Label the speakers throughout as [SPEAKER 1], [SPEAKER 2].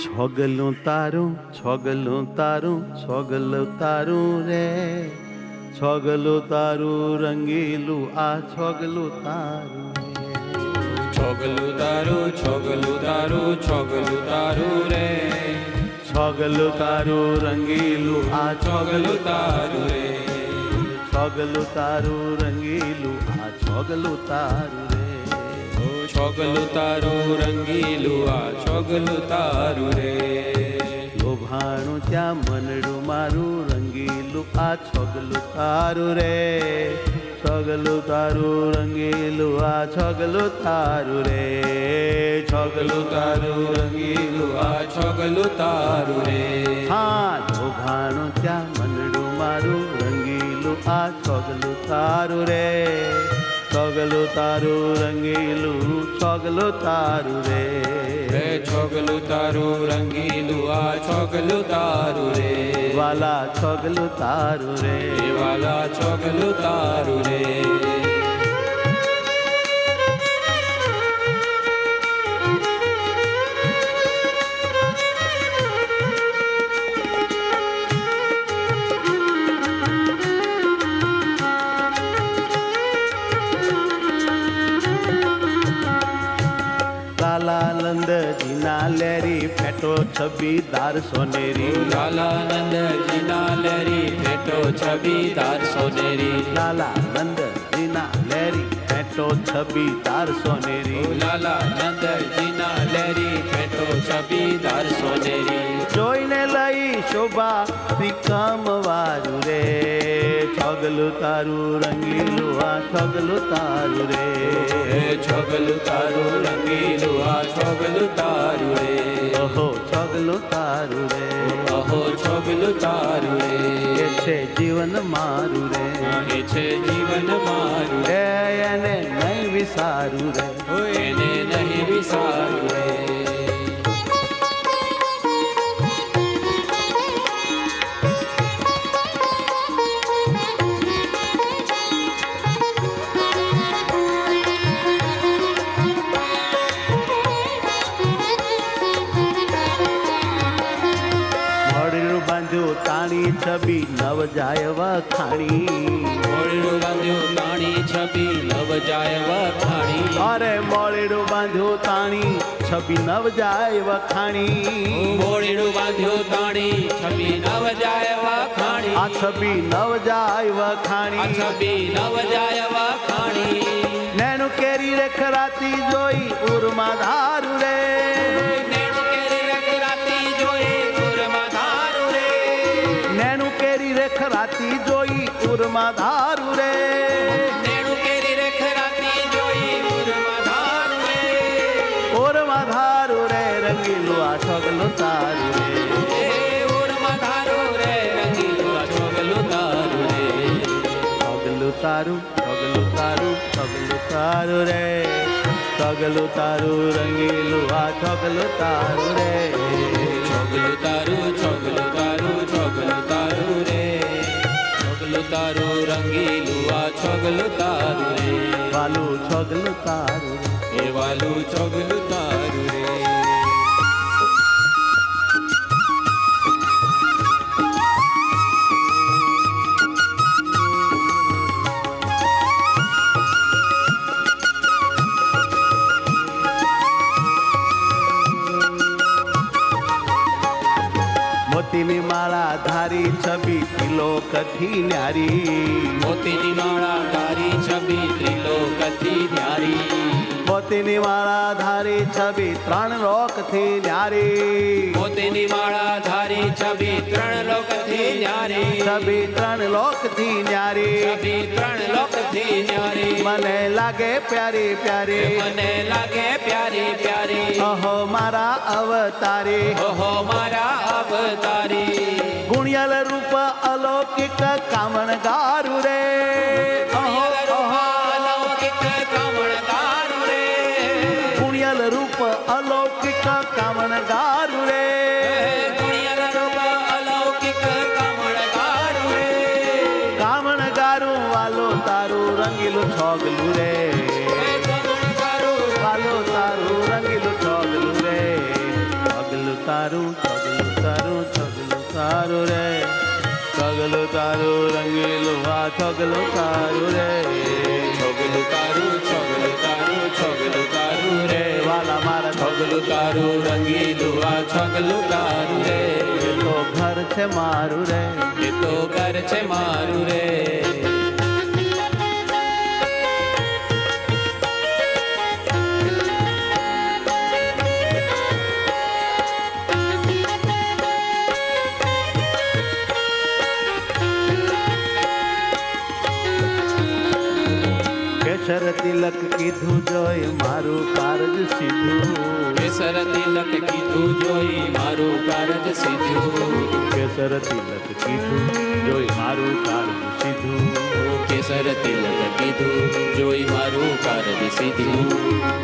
[SPEAKER 1] છોગલું તારું છોગલું તારું છોગલું તારું રે છોગલું તારું રંગીલું આ છોગલું તારું
[SPEAKER 2] છોગલું તારું છોગલું તારું છોગલું તારું રે
[SPEAKER 1] છોગલું તારું રંગીલું આ
[SPEAKER 2] છોગલું તારું રે
[SPEAKER 1] છોગલું તારું રંગીલું આ છોગલું તારું રે
[SPEAKER 2] છોગલું તારું રંગીલું આ છોગલું તારું રે
[SPEAKER 1] લોભાણું ત્યાં મનડું મારું રંગીલું આ છોગલું તારું રે છોગલું તારું રંગીલું આ છોગલું તારું રે છોગલું તારું રંગીલું
[SPEAKER 2] આ છોગલું તારું રે
[SPEAKER 1] હા લોભાણું ત્યાં મનડું મારું રંગીલું આ છોગલું તારું રે છોગલું તારું રંગીલું છોગલું તારું રે
[SPEAKER 2] છોગલું તારું રંગીલું આ છોગલું તારું રે
[SPEAKER 1] વાલા છોગલું તારું રે
[SPEAKER 2] વાલા છોગલું તારું રે
[SPEAKER 1] લાલાનંદજીના લેરી ફેટો છબીદાર સોનેરી
[SPEAKER 2] લાલાનંદજીના લેરી ફેટો છબીદાર સોનેરી
[SPEAKER 1] લાલાનંદજીના લેરી ફેટો છબીદાર સોનેરી
[SPEAKER 2] લાલાનંદજીના લેરી ફેટો છબીદાર સોનેરી
[SPEAKER 1] જોઈને લઈ શોભા શ્રીકામ વારું રે છોગલું તારું રંગીલું આ છોગલું તારું રે
[SPEAKER 2] છોગલું તારું રંગીલું આ છોગલું તારું રે
[SPEAKER 1] ઓહો છોગલું તારું રે
[SPEAKER 2] અહો છોગલું તારું રે
[SPEAKER 1] એ છે જીવન મારું રે
[SPEAKER 2] એ છે જીવન મારું
[SPEAKER 1] એ એને નહીં વિસારું રે
[SPEAKER 2] એને નહીં વિસારું રે
[SPEAKER 1] તાણી છબી નવ જાય વખાણી
[SPEAKER 2] મોળીડું બાંધ્યું તાણી છબી નવ જાય વખાણી
[SPEAKER 1] અરે મોળીડું બાંધ્યું તાણી છબી નવ જાય વખાણી
[SPEAKER 2] મોળીડું બાંધ્યું તાણી છબી નવ જાય વખાણી
[SPEAKER 1] આ છબી નવ જાય વખાણી
[SPEAKER 2] છબી નવ જાય વખાણી
[SPEAKER 1] નેનું કેરી રે ખરાતી જોઈ ઉરમાં ધારું રે રાતી જોઈ ઉરમાં ધારું રે
[SPEAKER 2] નેણું કેરી રે ખરાતી જોઈ ઉરમાં ધારું રે
[SPEAKER 1] ઉરમાં ધારું રે રંગીલું આ છોગલું તારું રે
[SPEAKER 2] ઉરમાં ધારું રે રંગીલું આ છોગલું તારું રે
[SPEAKER 1] છોગલું તારું છોગલું તારું છોગલું તારું રે છોગલું તારું રંગીલું આ છોગલું તારું રે
[SPEAKER 2] છોગલું તારું છોગલું તારું છોગલું તારું રે છોગલું તારું રંગીલું આ છોગલું તારું રે
[SPEAKER 1] વાલું છોગલું તારું
[SPEAKER 2] એ વાલું છોગલું તારું રે
[SPEAKER 1] મોતીની માળા ધારી છબી ત્રિલોકથી ન્યારી
[SPEAKER 2] મોતીની માળા ધારી છબી ત્રિલોકથી ન્યારી
[SPEAKER 1] મોતીની માળા ધારી છબી ત્રણ લોકથી ન્યારી
[SPEAKER 2] મોતીની માળા ધારી છબી ત્રણ લોકથી ન્યારી
[SPEAKER 1] છબી ત્રણ લોકથી ન્યારી
[SPEAKER 2] છબી ત્રણ લોકથી ન્યારી
[SPEAKER 1] મને લાગે પ્યારી પ્યારી
[SPEAKER 2] મને લાગે પ્યારી પ્યારી
[SPEAKER 1] ઓહો મારા અવતારી
[SPEAKER 2] ઓહો મારા અવતારી
[SPEAKER 1] ગુણિયલ રૂપ અલૌકિક કામણ ગારું રે ગુણિયલ રૂપ અલૌકિક કામણ ગારું રે કામણ ગારું વાલો તારું રંગીલું છોગલું રે વાલો તારું રંગીલું છોગલું રે તારું છગલું તારું છગલું તારું રે છગલું તારું રંગીલું આ છગલું તારું રે
[SPEAKER 2] છગલું તારું છગલું તારું છગલું તારું રે
[SPEAKER 1] વાલા મારા
[SPEAKER 2] છગલું તારું રંગીલું આ છગલું તારું રે
[SPEAKER 1] એ તો ઘર છે મારું રે
[SPEAKER 2] એ તો ઘર છે મારું રે
[SPEAKER 1] કેસર તિલક કીધું જોઈ મારું કારજ સીધું
[SPEAKER 2] કેસર તિલક કીધું જોઈ મારું કારજ સીધું
[SPEAKER 1] કેસર તિલક કીધું જોઈ મારું કારજ સીધું
[SPEAKER 2] કેસર તિલક કીધું જોઈ મારું કારજ સીધું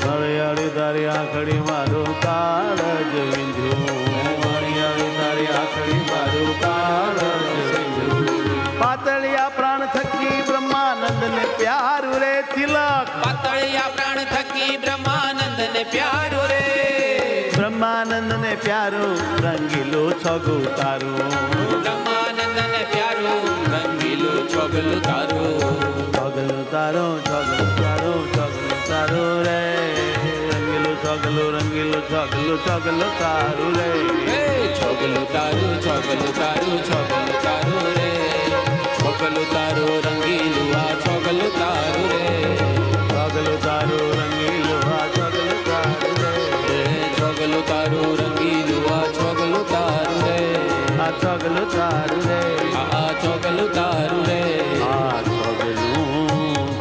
[SPEAKER 1] હળિયાળી તારી આખડી મારું કારજ વિંધ્યું હળિયાળી તારી આખડી મારું કારજ વિંધ્યું પાતળિયા પ્રાણ થકી બ્રહ્માનંદ ને પ્યારું રે તિલક
[SPEAKER 2] પાતળિયા પ્રાણ થકી બ્રહ્માનંદ ને પ્યારો રે
[SPEAKER 1] બ્રહ્માનંદ ને પ્યારું રંગીલું છગું તારું
[SPEAKER 2] બ્રહ્માનંદ ને પ્યારો રંગીલું છગલું તારું
[SPEAKER 1] છગલું તારું છગલું તારું છગલું તારું રે રંગીલું છગલું રંગીલું છગલું છગલું તારું રે
[SPEAKER 2] હે છગલું તારું છગલું તારું છગલું તારું રે છગલું તારું રંગીલું આ છગલું તારું રે
[SPEAKER 1] છગલું તારું રંગીલું આ છગલું તારું રે
[SPEAKER 2] છગલું તારું રંગીલું આ છગલું તારું રે
[SPEAKER 1] આ છગલું તારું રે
[SPEAKER 2] આ છગલું તારું રે
[SPEAKER 1] આ છગલું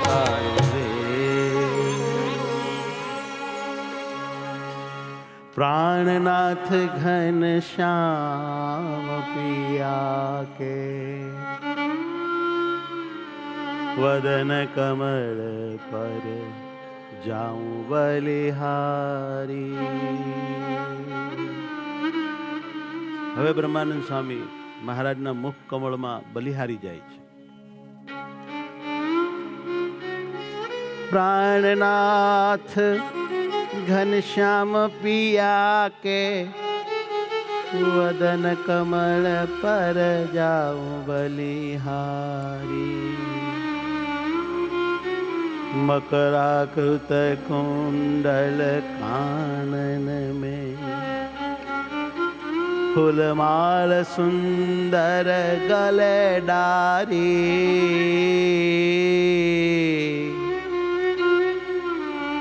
[SPEAKER 1] તારું રે प्राणनाथ घन श्याम पिया के वदन कमल पर जाऊं बलिहारी। હવે બ્રહ્માનંદ સ્વામી મહારાજના મુખ કમળમાં બલિહારી જાય છે. प्राणनाथ घनश्याम पिया के वदन कमल पर जाऊं बलिहारी। मकराकृत कुंडल कानन में फूलमाल सुंदर गले डारी।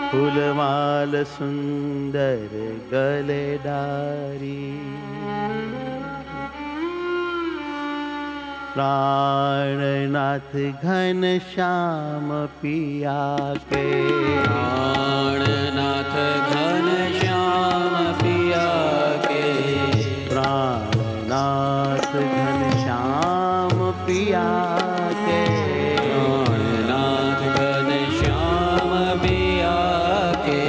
[SPEAKER 1] फूलमाल सुंदर गले डारी। प्राणनाथ घन श्याम पिया के
[SPEAKER 2] प्राणनाथ घन श्याम पिया के
[SPEAKER 1] प्राणनाथ घन श्याम पिया के
[SPEAKER 2] प्राणनाथ घन श्याम पिया के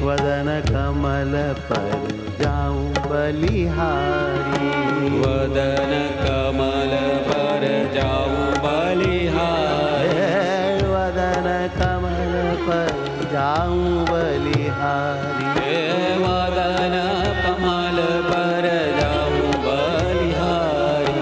[SPEAKER 1] वदन कमल पर जाऊं बलिहारी।
[SPEAKER 2] वदन कमल पर जाऊं बलिहारी।
[SPEAKER 1] वदन कमल पर जाऊं बलिहारी।
[SPEAKER 2] वदन कमल पर जाऊं बलिहारी।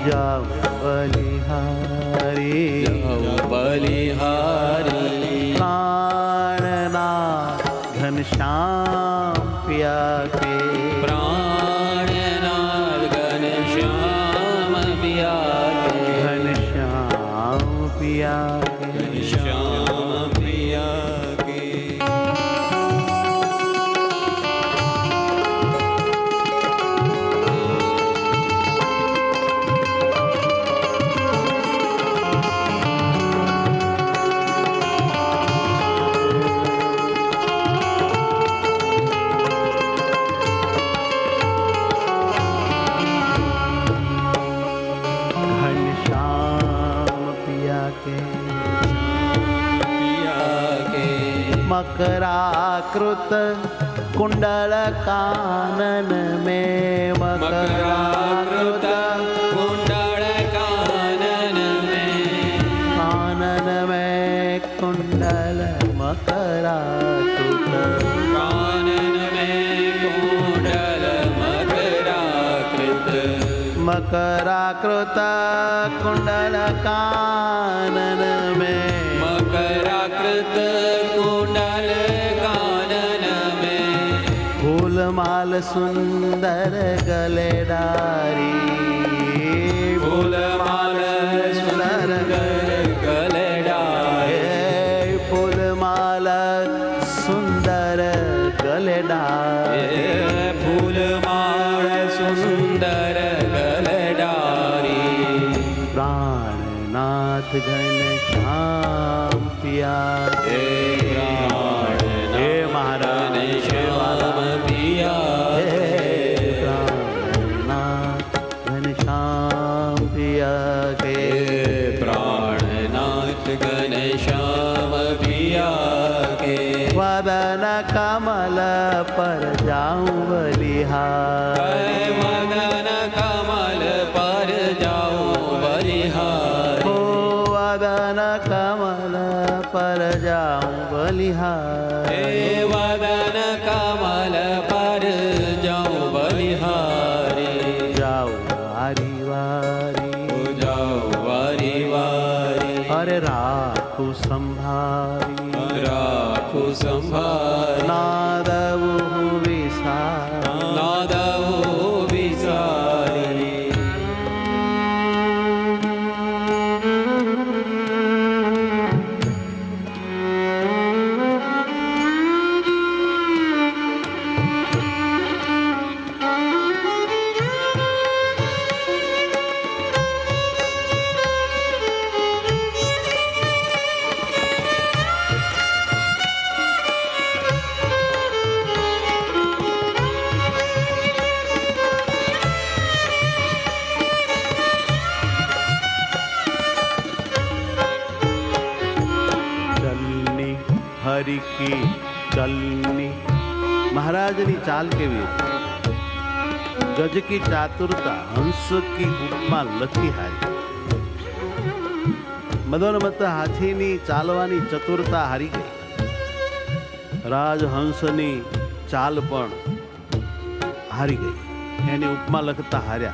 [SPEAKER 1] जाऊं बलिहारी।
[SPEAKER 2] जाऊं बलिहारी।
[SPEAKER 1] प्राणनाथ घनश्याम पिया के
[SPEAKER 2] प्राणनाथ घनश्याम पिया के
[SPEAKER 1] घनश्याम पिया के
[SPEAKER 2] घनश्याम पिया के मकराकृत कुंडल कानन में मकराकृत कुंडल कानन
[SPEAKER 1] में कुंडल मकराकृत
[SPEAKER 2] कानन में कुंडल मकराकृत
[SPEAKER 1] मकराकृत कुंडल कानन में,
[SPEAKER 2] मकराकृत कुंडल कानन में,
[SPEAKER 1] फूलमाल सुंदर गले डारी,
[SPEAKER 2] फूलमाल सुंदर गले डारी,
[SPEAKER 1] फूलमाल सुंदर गले डारी,
[SPEAKER 2] फूलमाल सुंदर गले डारी,
[SPEAKER 1] प्राणनाथ घनश्याम पिया,
[SPEAKER 2] हे प्राणनाथ
[SPEAKER 1] हे महाराज
[SPEAKER 2] श्याम पिया,
[SPEAKER 1] हे प्राणनाथ घनश्याम पिया के,
[SPEAKER 2] प्राणनाथ घनश्याम पिया के,
[SPEAKER 1] वदन कमल पर जाऊं बलिहारी,
[SPEAKER 2] मदन कमल पर जाऊं बलिहारी,
[SPEAKER 1] ओ वदन कमल पर जाऊं बलिहारी,
[SPEAKER 2] हे वदन कमल पर जाऊं बलिहारी,
[SPEAKER 1] जाऊं वारी वारी,
[SPEAKER 2] जाऊं वारी वारी,
[SPEAKER 1] अरे राखू संभारी,
[SPEAKER 2] राखू संभारी,
[SPEAKER 1] नादवु विसारी,
[SPEAKER 2] नादवु विसारी,
[SPEAKER 1] ચલની હરિ કી ચલની, મહારાજની ચાલ કેવી હતી? ગજ કી ચાતુરતા, હંસ કી ઉપમા લખી હારી, મદોન્મત્ત હાથીની ચાલવાની ચતુરતા હારી ગઈ, રાજહંસની ચાલ પણ હારી ગઈ, એની ઉપમા લખતા હાર્યા.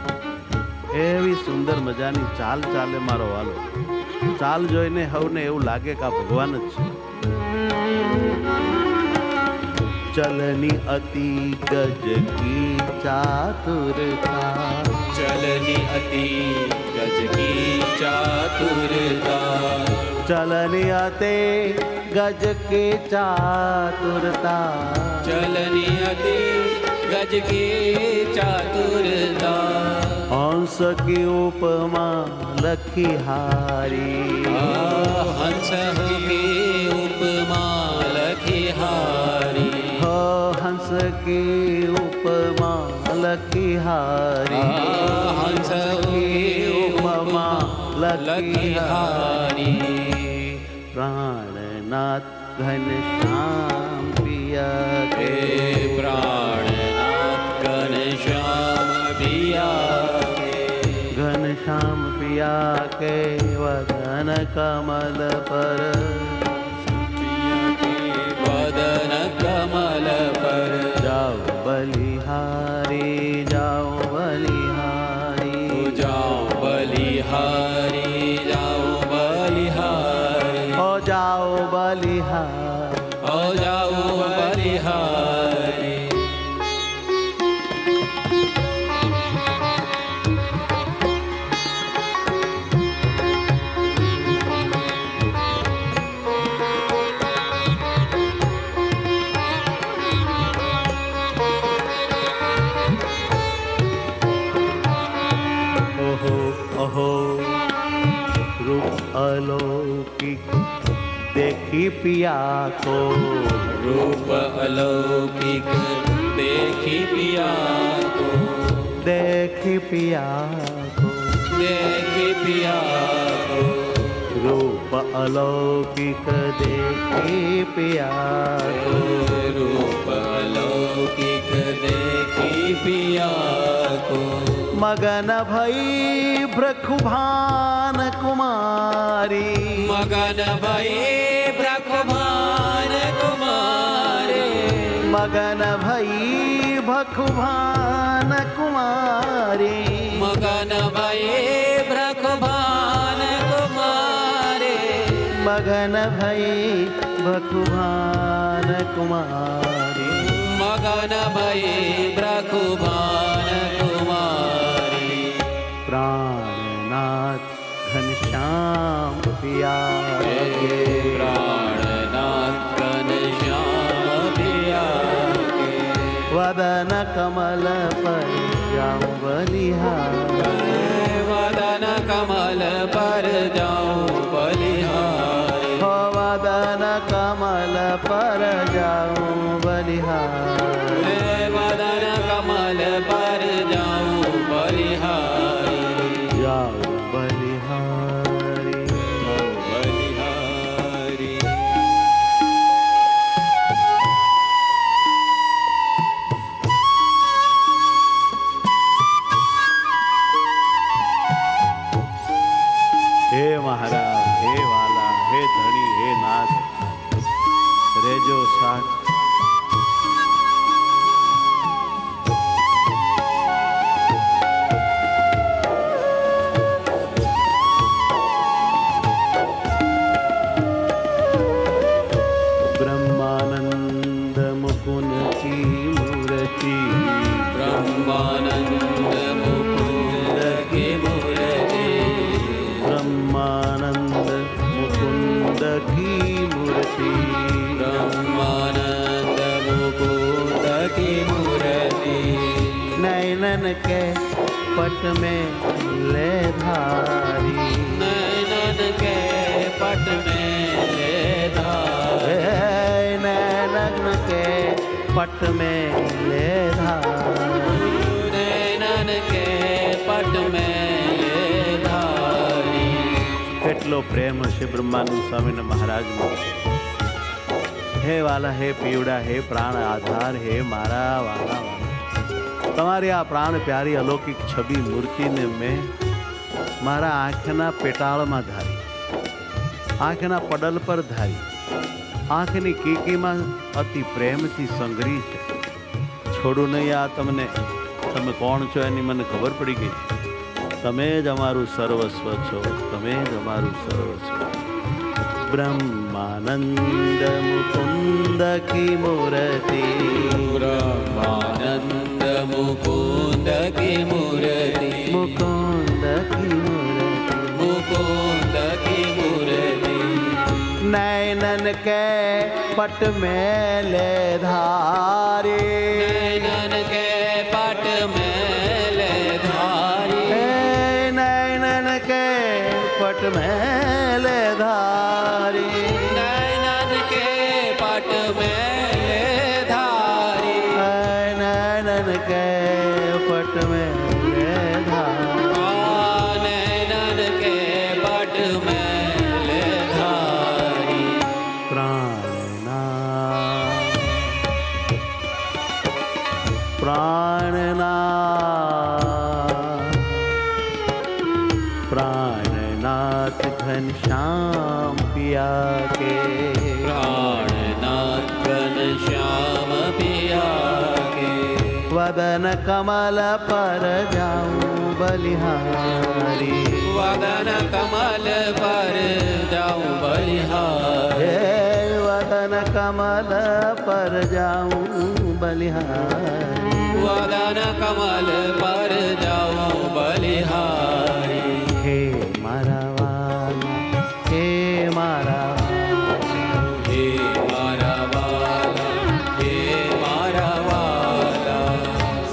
[SPEAKER 1] એવી સુંદર મજાની ચાલ ચાલે મારો વાલો. ચાલ જોઈને હવને એવું લાગે કે આ ભગવાન જ છે. ચલની અતિ ગજ કી ચાતુરતા,
[SPEAKER 2] ચલની અતિ ગજ કી ચાતુરતા,
[SPEAKER 1] ચલની અતે ગજ કી ચાતુરતા,
[SPEAKER 2] ચલની અતિ ગજ કી ચાતુરતા,
[SPEAKER 1] હંસ કી ઉપમા લખી હારી,
[SPEAKER 2] હંસ કી ઉપમા લખી હારી,
[SPEAKER 1] હંસ કી ઉપમા લખી હારી,
[SPEAKER 2] હંસ કી ઉપમા લખી હારી,
[SPEAKER 1] પ્રાણનાથ ઘનશ્યામ પિયા
[SPEAKER 2] હે
[SPEAKER 1] કે,
[SPEAKER 2] પ્રાણનાથ ઘનશ્યામ પિયા કે,
[SPEAKER 1] ઘનશ્યામ પિયા કે વદન કમલ પર,
[SPEAKER 2] વદન કમલ પર,
[SPEAKER 1] જાઓ બલિહારી, જાઓ બલિહારી,
[SPEAKER 2] જાઓ બલિહારી, જાઓ બલિહારી,
[SPEAKER 1] ઓ જાઓ બલિહારી,
[SPEAKER 2] ઓ જાઓ બલિહારી,
[SPEAKER 1] ઓહો ઓહો રૂપ અલૌકિક देखी पिया को,
[SPEAKER 2] रूप अलौकिक देखी पिया को,
[SPEAKER 1] देखी पिया को,
[SPEAKER 2] देखी पिया को,
[SPEAKER 1] रूप अलौकिक देखी पिया को,
[SPEAKER 2] रूप अलौकिक देखी पिया को,
[SPEAKER 1] मगन भई भ्रखुभान कुमारी,
[SPEAKER 2] मगन भई भ्रखुभान कुमारी,
[SPEAKER 1] मगन भई भखुभान कुमारी,
[SPEAKER 2] मगन
[SPEAKER 1] ભઈ ભખુભાન કુમારી
[SPEAKER 2] મગન ભઈ બ્રખુભાન કુમારી
[SPEAKER 1] પ્રાણનાથ ઘનશ્યામ પિયા
[SPEAKER 2] પ્રાણનાથ ઘનશ્યામ પિયા
[SPEAKER 1] વદન કમલ પર જાઉં બલિહારી
[SPEAKER 2] વદન કમલ પર જાઉં બલિહારી
[SPEAKER 1] હો વદન કમલ પર જાઉં બલિહારી
[SPEAKER 2] વદન કમલ પર જાઉં બલિહારી
[SPEAKER 1] જાઉં બલિહારી
[SPEAKER 2] બલિહારી
[SPEAKER 1] હે મહારાજ હે વાલા હે ધણી હે નાથ રેજો સાથ બ્રહ્માનંદ મુકુંદ કી મૂર્તિ
[SPEAKER 2] બ્રહ્માનંદ મુકુંદ કી મૂર્તિ
[SPEAKER 1] બ્રહ્માનંદ મુકુંદ કી મૂર્તિ
[SPEAKER 2] બ્રહ્માનંદ મુકુંદ કી મૂર્તિ
[SPEAKER 1] नैनन के पट में ले धारी
[SPEAKER 2] नैनन के पट में ले धारी
[SPEAKER 1] नैनन के पट में ले धारी
[SPEAKER 2] नैनन के पट में ले धारी
[SPEAKER 1] કેટલો પ્રેમ છે બ્રહ્માનંદ સ્વામી મહારાજનો હે વાલા હે પીવડા હે પ્રાણ આધાર હે મારા વાલા વાલા તમારી આ પ્રાણ પ્યારી અલૌકિક છબી મૂર્તિને મેં મારા આંખના પેટાળમાં ધારી આંખના પડલ પર ધારી આંખની કીકીમાં અતિ પ્રેમથી સંગ્રહી છે છોડું નહીં આ તમને તમે કોણ છો એની મને ખબર પડી ગઈ તમે જ અમારું સર્વસ્વ છો તમે જ અમારું સર્વસ્વ બ્રહ્માનંદ મુકુંદ કી મૂર્તિ
[SPEAKER 2] બ્રહ્માનંદ મુકુંદ કી મૂર્તિ
[SPEAKER 1] મુકુંદ કી મૂર્તિ
[SPEAKER 2] મુકુંદ કી મૂર્તિ
[SPEAKER 1] नैनन के पट में ले धारी
[SPEAKER 2] नैनन के पट में ले धारी
[SPEAKER 1] नैनन के पट में ले धारी
[SPEAKER 2] नैनन के पट में ले धारी
[SPEAKER 1] नैनन के पट में ले धारी
[SPEAKER 2] नैनन के पट में ले धारी
[SPEAKER 1] प्राणनाथ घनश्याम पिया के
[SPEAKER 2] प्राणनाथ घनश्याम पिया के
[SPEAKER 1] वदन कमल पर जाऊं बलिहारी
[SPEAKER 2] वदन कमल पर जाऊं बलिहारी
[SPEAKER 1] वदन कमल पर जाऊं बलिहारी
[SPEAKER 2] वदन कमल पर जाऊं बलिहारी
[SPEAKER 1] हे मारा वाला हे मारा
[SPEAKER 2] हे मारा वाला हे मारा वाला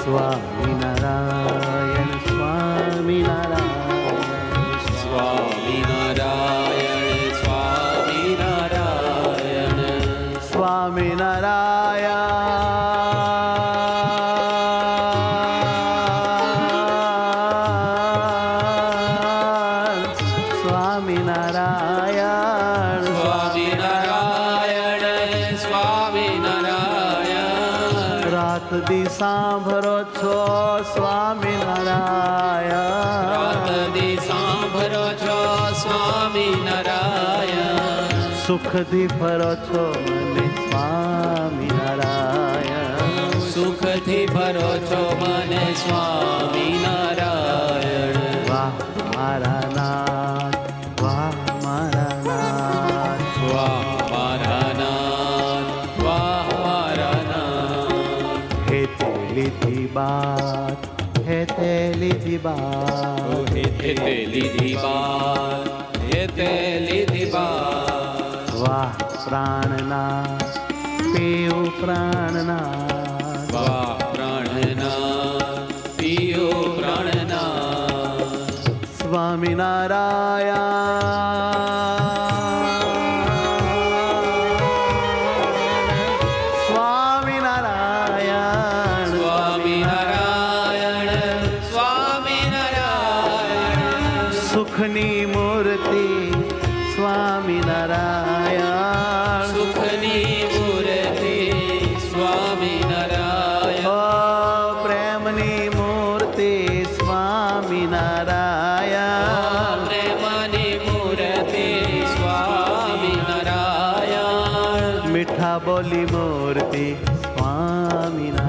[SPEAKER 1] स्वामी नारायण स्वामी नारायण
[SPEAKER 2] स्वामी नारायण स्वामी नारायण
[SPEAKER 1] स्वामी नारायण स्वामी नारायण
[SPEAKER 2] स्वामी नारायण स्वामी नारायण
[SPEAKER 1] रात दी सांभरो छो स्वामी नारायण
[SPEAKER 2] रात दी सांभरो छो स्वामी नारायण
[SPEAKER 1] सुख दी फरो छो મને स्वामी नारायण
[SPEAKER 2] सुख थी भरो छो मने स्वामी नारायण
[SPEAKER 1] वाह मारा नाथ वाह मारा नाथ
[SPEAKER 2] वाह
[SPEAKER 1] લીધી બાત, હે તે લીધી બાત,
[SPEAKER 2] હે તે લીધી બાત, હે તે લીધી બાત.
[SPEAKER 1] વાહ પ્રાણના પીયું પ્રાણના,
[SPEAKER 2] વાહ પ્રાણના પિયો પ્રાણના.
[SPEAKER 1] સ્વામિનારાયણ સ્વામિનારાયણ
[SPEAKER 2] સ્વામિનારાયણ સ્વામિનારાયણ.
[SPEAKER 1] સુખની મૂર્તિ સ્વામિનારાયણ,
[SPEAKER 2] સુખની મૂર્તિ સ્વામિનારાયણ.
[SPEAKER 1] ઓ પ્રેમની મૂર્તિ સ્વામિનારાયણ,
[SPEAKER 2] પ્રેમની મૂર્તિ સ્વામિનારાયણ.
[SPEAKER 1] મીઠા બોલી મૂર્તિ સ્વામિનારાયણ,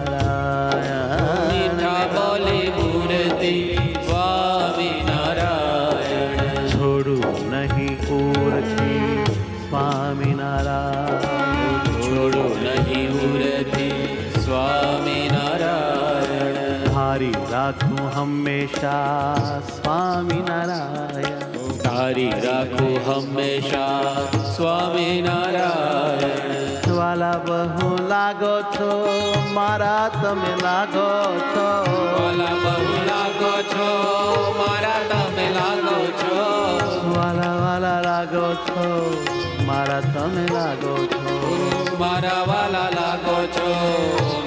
[SPEAKER 2] મીઠા બોલી મૂર્તિ સ્વામિનારાયણ.
[SPEAKER 1] છોડું નહીં ઉરથી સ્વામિનારાયણ,
[SPEAKER 2] છોડો નહીં ઉરથી સ્વામિનારાયણ.
[SPEAKER 1] હારી રાખું હંમેશા સ્વામિનારાયણ,
[SPEAKER 2] તારી રાખો હંમેશા સ્વામિનારાયણ.
[SPEAKER 1] વાલા બહુ લાગો છો મારા, તમે લાગો છો,
[SPEAKER 2] વાલા બહુ લાગો છો મારા, તમે લાગો છો.
[SPEAKER 1] વાલા વાલા લાગો છો મારા, તમે લાગો છો.
[SPEAKER 2] મારા વાલા લાગો છો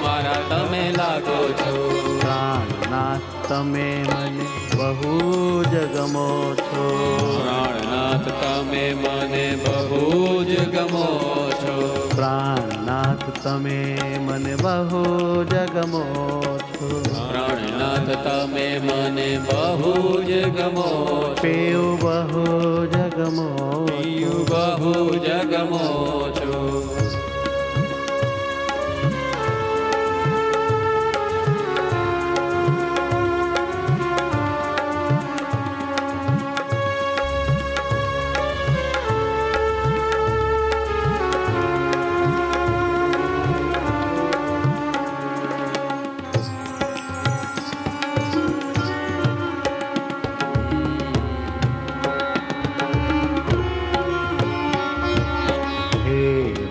[SPEAKER 2] મારા, તમે લાગો છો.
[SPEAKER 1] પ્રાણનાથ તમે મને બહુ જ ગમો છો,
[SPEAKER 2] પ્રાણનાથ તમે મને બહુ જ ગમો છો.
[SPEAKER 1] પ્રાણનાથ તમે મને બહુ જ ગમો છો.
[SPEAKER 2] પ્રાણનાથ તમે મને બહુ જ ગમો છો.
[SPEAKER 1] પેયું બહુ જ ગમો છો.
[SPEAKER 2] બહુ જ ગમો છો.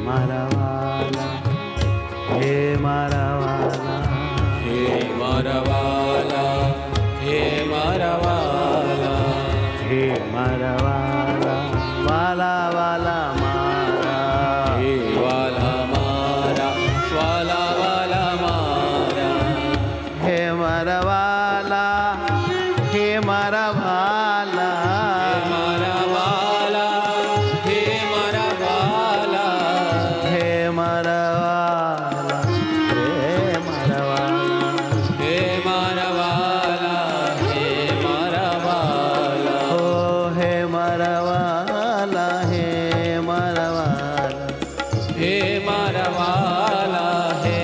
[SPEAKER 1] મારા વાલા, હે મારા વાલા,
[SPEAKER 2] હે મારા વાલા, હે મારા વાલા.
[SPEAKER 1] હે મારા વાલા, વાલા વાલા મારા,
[SPEAKER 2] હે વાલા મારા, વાલા વાલા મારા.
[SPEAKER 1] હે મારા વાલા, હે મારા વાલા,
[SPEAKER 2] મારા વાલા, હે મારા વાલા.
[SPEAKER 1] હે મારા વાલા, હે મારા વાલા,
[SPEAKER 2] હે મારા વાલા, હે મારા વાલા.
[SPEAKER 1] ઓ હે મારા વાલા, હે મારા વાલા,
[SPEAKER 2] હે મારા વાલા, હે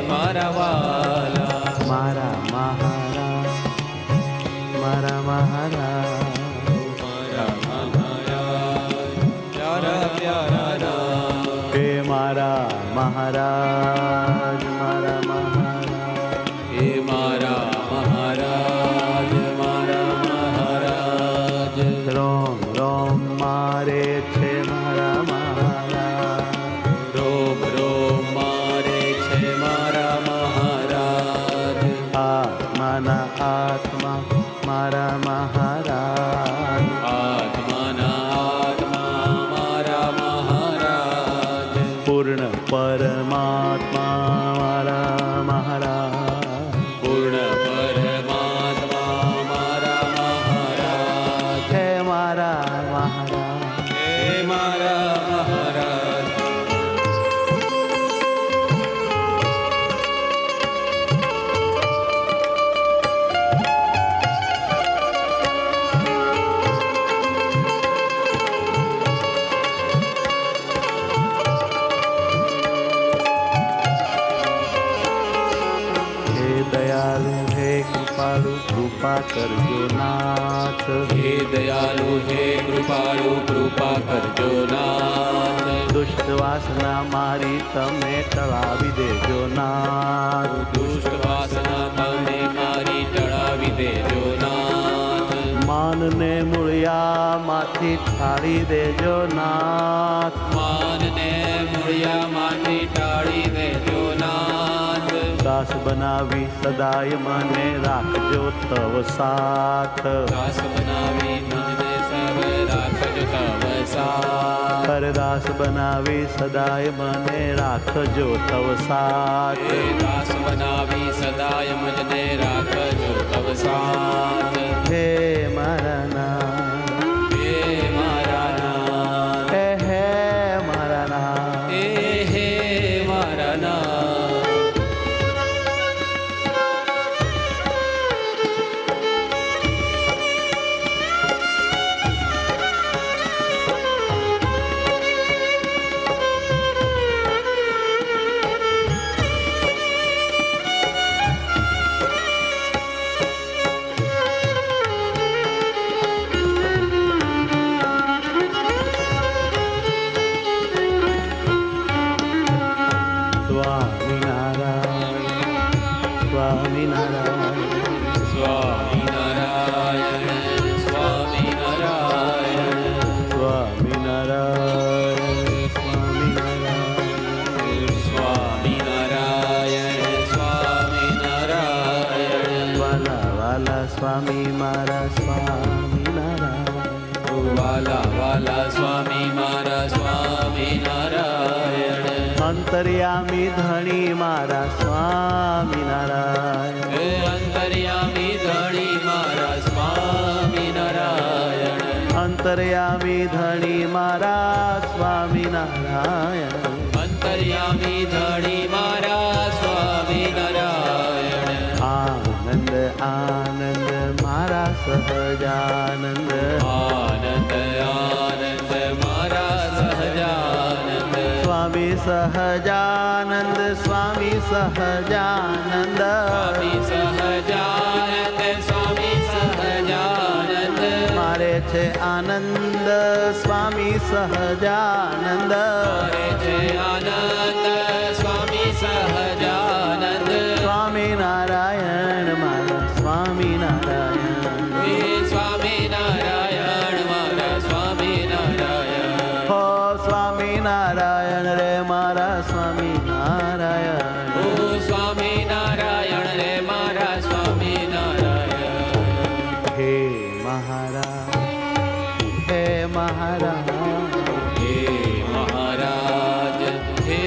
[SPEAKER 2] મારા વાલા.
[SPEAKER 1] મારા મહારાજ, મારા મહારાજ,
[SPEAKER 2] મારા મહારાજ, પ્યારા પ્યારા રામ.
[SPEAKER 1] હે મારા મહારાજ, મારા મહારાજ,
[SPEAKER 2] હે મારા મહારાજ, મારા મહારાજ.
[SPEAKER 1] રોમ રોમ મારે છે મારા મહારાજ,
[SPEAKER 2] રોમ રોમ મારે છે મારા મહારાજ.
[SPEAKER 1] આત્માના આત્મા મારા મહારાજ,
[SPEAKER 2] આત્માના આત્મા મારા મહારાજ.
[SPEAKER 1] પૂર્ણ પરમાત્મા મારા મહારાજ,
[SPEAKER 2] પૂર્ણ પરમાત્મા મારા મહારાજ.
[SPEAKER 1] હે મારા મહારાજ,
[SPEAKER 2] હે મારા મહારાજ.
[SPEAKER 1] હે દયાલુ, હે કૃપાળુ, કૃપા કરજો નાથ,
[SPEAKER 2] હે દયાલુ, હે કૃપાળુ, કૃપા કરજો નાથ.
[SPEAKER 1] દુષ્ટ વાસના મારી તમે ટળાવી દેજો નાથ.
[SPEAKER 2] દુષ્ટ વાસના તમે મારી ટળાવી દેજો નાથ.
[SPEAKER 1] માનને મૂળિયા માંથી ઠાળી દેજો નાથ.
[SPEAKER 2] માનને મૂળિયામાંથી ટાળી દેજો નાથ.
[SPEAKER 1] દાસ બનાવી સદાય મને રાખજો તવ સાથ.
[SPEAKER 2] દાસ બનાવી મને સવ રાખજો તવ સાથ.
[SPEAKER 1] દાસ બનાવી સદાય મને રાખજો તવ સાથ.
[SPEAKER 2] હે દાસ બનાવી સદાય મને રાખજો તવ સાથ.
[SPEAKER 1] હે મારા નાથ,
[SPEAKER 2] હે મારા નાથ.
[SPEAKER 1] હે મારા નાથ.
[SPEAKER 2] હે મારા નાથ.
[SPEAKER 1] સ્વામિનારાયણ,
[SPEAKER 2] સ્વામિનારાયણ,
[SPEAKER 1] સ્વામિનારાયણ,
[SPEAKER 2] સ્વામિનારાયણ, સ્વામિનારાયણ, સ્વામિનારાયણ.
[SPEAKER 1] વાલા વાલા સ્વામી મારા સ્વામિનારાયણ.
[SPEAKER 2] વાલા વાલા સ્વામી મારા સ્વામિનારાયણ.
[SPEAKER 1] અંતર્યામી ધણી મારા સ્વામિનારાયણ.
[SPEAKER 2] હે અંતર્યામી ધણી મારા સ્વામિનારાયણ.
[SPEAKER 1] અંતર્યામી ધણી મારા સ્વામિનારાયણ.
[SPEAKER 2] અંતર્યામી ધણી મારા સ્વામિનારાયણ.
[SPEAKER 1] આનંદ આનંદ મારા સહજાનંદ.
[SPEAKER 2] આનંદ આનંદ મારા સહજાનંદ.
[SPEAKER 1] સ્વામી સહજાનંદ, સ્વામી સહજાનંદ.
[SPEAKER 2] સ્વામી સહજાનંદ, સ્વામી સહજાનંદ.
[SPEAKER 1] મારે છે આનંદ સ્વામી સહજાનંદ.
[SPEAKER 2] મારે છે આનંદ સ્વામી સહજાનંદ.
[SPEAKER 1] સ્વામિનારાયણ મારા સ્વામિનારાયણ.
[SPEAKER 2] હે સ્વામિનારાયણ મારા સ્વામિનારાયણ.
[SPEAKER 1] હો સ્વામિનારાયણ રે મારા સ્વામિનારાયણ.
[SPEAKER 2] ઓ સ્વામિનારાયણ રે મારા સ્વામિનારાયણ.
[SPEAKER 1] હે મહારાજ, હે મહારાજ,
[SPEAKER 2] હે મહારાજ, હે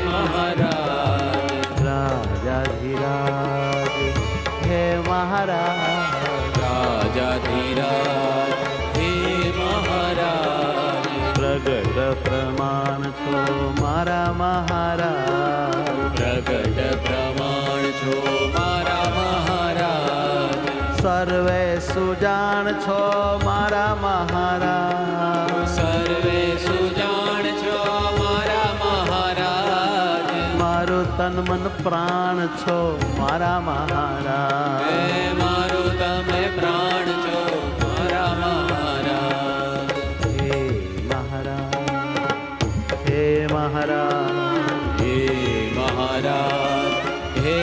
[SPEAKER 2] મહારાજ.
[SPEAKER 1] રાજાધિરાજ, હે મહારાજ.
[SPEAKER 2] રાજાધીરાજ, હે મહારાજ.
[SPEAKER 1] પ્રગટ પ્રમાણ છો મારા મહારાજ.
[SPEAKER 2] પ્રગટ પ્રમાણ છો મારા મહારાજ.
[SPEAKER 1] સર્વે સુજાણ છો મારા મહારાજ.
[SPEAKER 2] સર્વે સુજાણ છો મારા મહારાજ.
[SPEAKER 1] મારું તન મન પ્રાણ છો મારા મહારાજ.
[SPEAKER 2] હે મારું તમે પ્રાણ છો મારા મહારાજ.
[SPEAKER 1] હે મહારાજ, હે મહારાજ,
[SPEAKER 2] હે મહારાજ, હે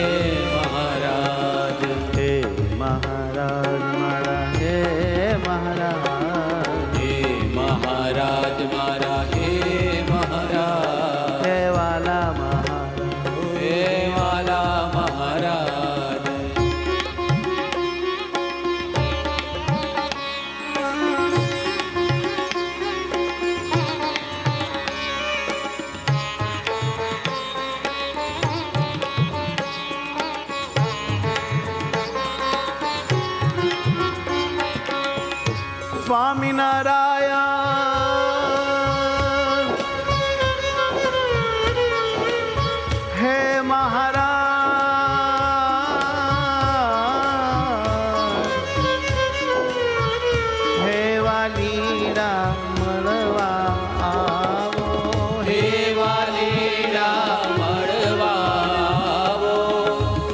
[SPEAKER 2] મહારાજ.
[SPEAKER 1] હે મહારાજ મારા, હે મહારાજ.
[SPEAKER 2] હે મહારાજ મારા, હે મહારાજ.
[SPEAKER 1] હે વાલા મહારાજ,
[SPEAKER 2] હે વાલા મહારાજ.
[SPEAKER 1] સ્વામિનારાયણ, હે મહારાજ. હે વાલીરા મળવા આવો.
[SPEAKER 2] હે વાલીડા મળવા આવો.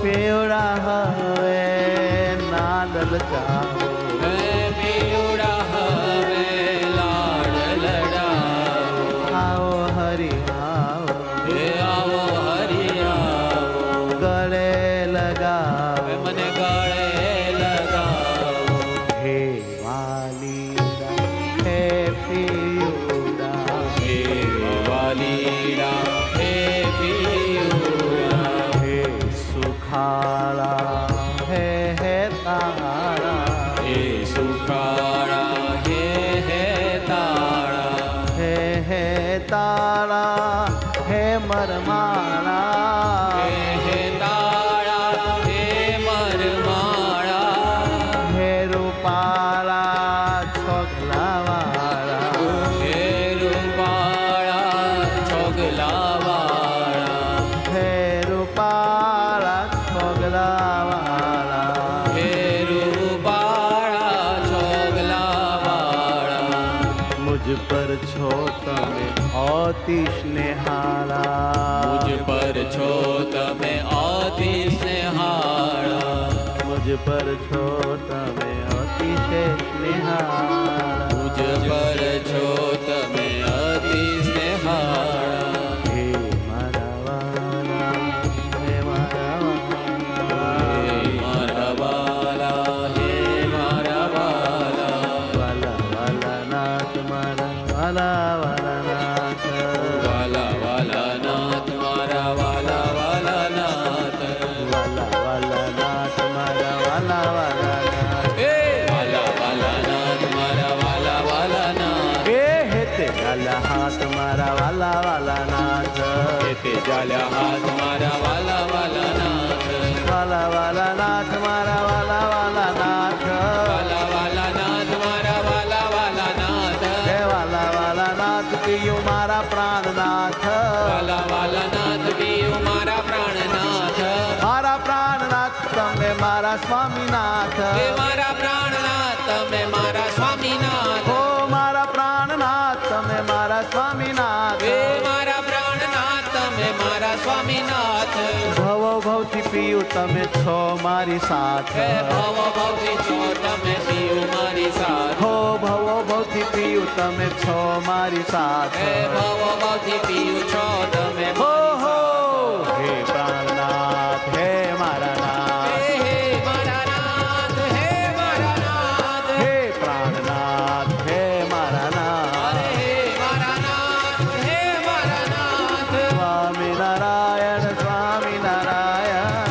[SPEAKER 1] પેવડા હવે ના લલચાવો.
[SPEAKER 2] હે પીવડા હવે લાડ લડાવો.
[SPEAKER 1] આવો હરિ
[SPEAKER 2] મને ગળે લગાવો.
[SPEAKER 1] હે વાલીડા હે પિયુડા
[SPEAKER 2] હે વાલીડા હે પિયુડા.
[SPEAKER 1] હે સુખાળા હે તારા
[SPEAKER 2] હે સુખાળા હે તાળા.
[SPEAKER 1] હે તારા હે મરમાળા
[SPEAKER 2] હે તાળા હે મરમાળા.
[SPEAKER 1] હે રૂપાળા છોગલાવાળા
[SPEAKER 2] હે રૂપાળા છોગલાવાળા.
[SPEAKER 1] હે રૂપાળા છોગલાવાળા
[SPEAKER 2] હે રૂપાળા છોગલાવાળા.
[SPEAKER 1] મુજ પર છો તમે અતિ સ્નેહાળા
[SPEAKER 2] મુજ પર છો તમે અતિ સ્નેહાળા.
[SPEAKER 1] મુજ પર છો તમે અતિશય સ્નેહાળા
[SPEAKER 2] મુજ પર છો તમે અતિ સ્નેહાળા.
[SPEAKER 1] હે મારા વાલા હે મારા
[SPEAKER 2] હે મારા વાલા હે મારા વાલા.
[SPEAKER 1] વાલા વાલા નાથ મારા વાલા વાલા નાથ
[SPEAKER 2] વાલા વાલા નાથ મારા વાલા વાલા નાથ.
[SPEAKER 1] વાલા વાલા નાથ મારા વાલા વાલા નાથ
[SPEAKER 2] હે વાલા વાલા નાથ મારા વાલા વાલા નાથ.
[SPEAKER 1] હે તે ગાલા હાથ મારા વાલા વાલા નાથ
[SPEAKER 2] તે જાલ્યા હાથ મારા વાલા વાલા નાથ.
[SPEAKER 1] વાલા વાલા નાથ મારા વાલા વાલા નાથ
[SPEAKER 2] વાલા વાલા નાથ મારા વાલા વાલા નાથ.
[SPEAKER 1] હે વાલા વાલા નાથ પિયું મારા પ્રાણનાથ
[SPEAKER 2] વાલા વાલા નાથ પીયું મારા પ્રાણનાથ.
[SPEAKER 1] મારા પ્રાણનાથ તમે મારા સ્વામીનાથ
[SPEAKER 2] હે મારા પ્રાણનાથ તમે મારા સ્વામીનાથ.
[SPEAKER 1] ઓ મારા પ્રાણનાથ તમે મારા સ્વામીનાથ
[SPEAKER 2] હે મારા પ્રાણનાથ તમે મારા સ્વામીનાથ.
[SPEAKER 1] ભવો ભવથી પિયું તમે છો મારી સાથ
[SPEAKER 2] હે ભવ ભવથી છો તમે પીયું મારી સાથ.
[SPEAKER 1] હો ભવો ભવથી પિયું તમે છો મારી સાથ
[SPEAKER 2] હે ભવ ભવથી પીયું છો તમે
[SPEAKER 1] હો
[SPEAKER 2] મારી
[SPEAKER 1] હો
[SPEAKER 2] સાથ.
[SPEAKER 1] હે પ્રાણનાથ હે મારા નાથ
[SPEAKER 2] હે હે મારા નાથ હે મારા નાથ.
[SPEAKER 1] હે પ્રાણનાથ હે મારા નાથ
[SPEAKER 2] અરે હે મારા નાથ હે મારા નાથ.
[SPEAKER 1] સ્વામિનારાયણ સ્વામિનારાયણ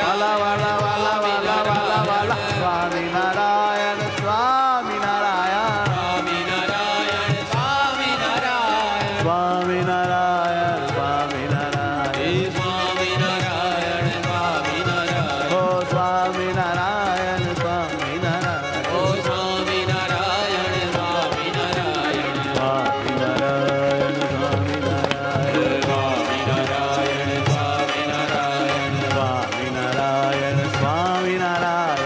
[SPEAKER 1] વાલા વાલા વાલા વાલા વાલા વાલા સ્વામિનારાયણ સ્વામિનારાયણ
[SPEAKER 2] સ્વામિનારાયણ સ્વામિનારાયણ.
[SPEAKER 1] સ્વામિનારાયણ સ્વામિનારાયણ
[SPEAKER 2] હે સ્વામિનારાયણ સ્વામિનારાયણ.
[SPEAKER 1] ઓ સ્વામિનારાયણ સ્વામિનારાયણ
[SPEAKER 2] ઓ સ્વામિનારાયણ સ્વામિનારાયણ.
[SPEAKER 1] સ્વામિનારાયણ સ્વામિનારાયણ
[SPEAKER 2] સ્વામિનારાયણ સ્વામિનારાયણ.
[SPEAKER 1] સ્વામિનારાયણ સ્વામિનારાયણ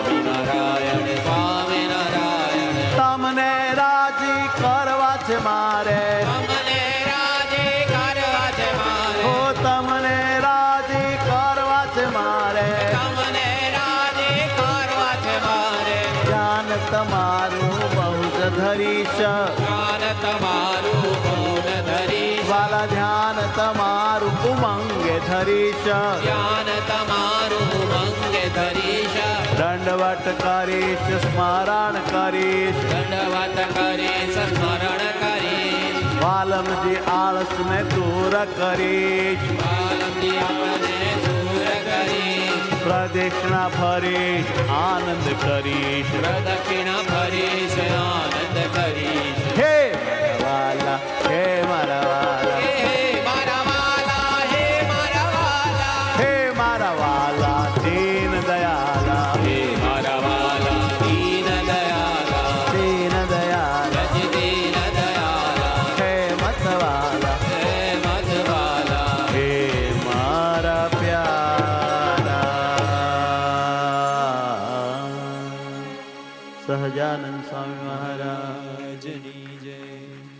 [SPEAKER 2] સ્વામિનારાયણ સ્વામિનારાયણ.
[SPEAKER 1] તમને રાજી કરવા છે મારે
[SPEAKER 2] તમને રાજી કરવા છે મારે.
[SPEAKER 1] ઓ તમને રાજી કરવા છે મારે
[SPEAKER 2] તમને રાજી કરવા છે મારે.
[SPEAKER 1] ધ્યાન તમારું બહુ જ ધરીશ
[SPEAKER 2] જ્ઞાન તમારું મૌન ધરીશ.
[SPEAKER 1] વાલા ધ્યાન તમારું ઉમંગે ધરીશ
[SPEAKER 2] જ્ઞાન તમારું મંગે ધરીશ.
[SPEAKER 1] દંડવટ કરીશ સ્મરણ કરીશ
[SPEAKER 2] દંડવત કરીશ સ્મરણ કરીશ.
[SPEAKER 1] વાલમજી આળસને દૂર કરીશ
[SPEAKER 2] કાલમથી આપણને દૂર કરીશ.
[SPEAKER 1] પ્રદક્ષિણા ફરીશ આનંદ કરીશ
[SPEAKER 2] પ્રદક્ષિણા ફરીશ આનંદ કરીશ.
[SPEAKER 1] હે વાલા હે મારા વાલા
[SPEAKER 2] હે હે મારા વાલા હે મારા વાલા.
[SPEAKER 1] હે મારા વાલા દીન દયાલા
[SPEAKER 2] હે મારા વાલા દીન દયાલા.
[SPEAKER 1] દીન દયાલા
[SPEAKER 2] રજ દીન દયાલા.
[SPEAKER 1] હે મતવાલા
[SPEAKER 2] હે મધવાલા.
[SPEAKER 1] હે મારા પ્યારા સહજાનંદ સ્વામી